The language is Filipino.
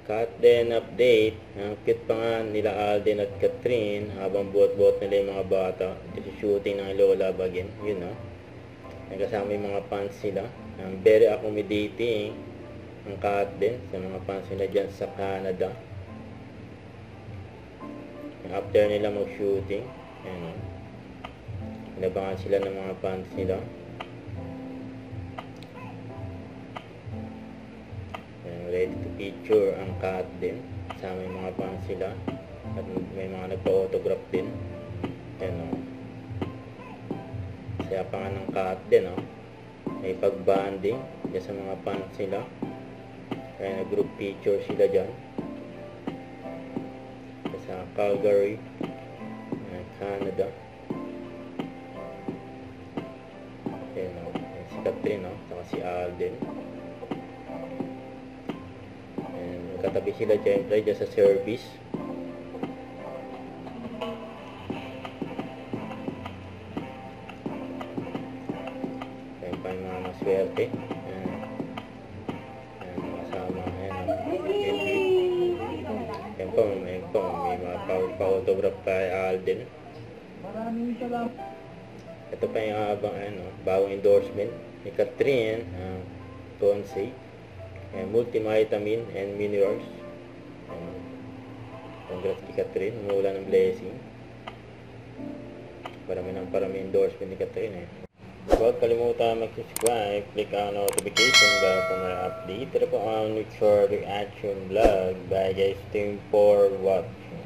Catherine update. Ang cute pa nga nila Alden at Catherine habang buot-buot nila yung mga bata. Kasi shooting ng Lola Bagin. Yun no. Nagkasama yung mga fans nila. Very accommodating ang Catherine sa mga fans nila dyan sa Canada. After nila mag-shooting. Ayan no. Inabangan sila ng mga fans nila. Ready to feature ang cat din. Kasama yung mga fans sila. At may mga nagpa-autograph din. Ayan o. Kaya pa nga ng cat din o. May pag-banding sa mga fans sila. Kaya nag-group picture sila dyan. Sa Calgary, Canada. Ayan o. Si Catherine o. Saka si Alden. Katabi sila syempre dyan sa service. Ayan pa yung mga maswerte. Ayan kasama. Ayan po, may mga pa-autograph kay Alden. Maraming salamat. Ito pa yung bagong endorsement ni Catherine Tonsey. Multivitamin and minerals. Congrats kay Catherine, umuulan ng blessing. Parami endorsement ni Catherine Huwag kalimutan mag-subscribe, click ang notification bell for more update. Ito po ang Nick Short Reaction Vlog. Bye guys, thank you for watching.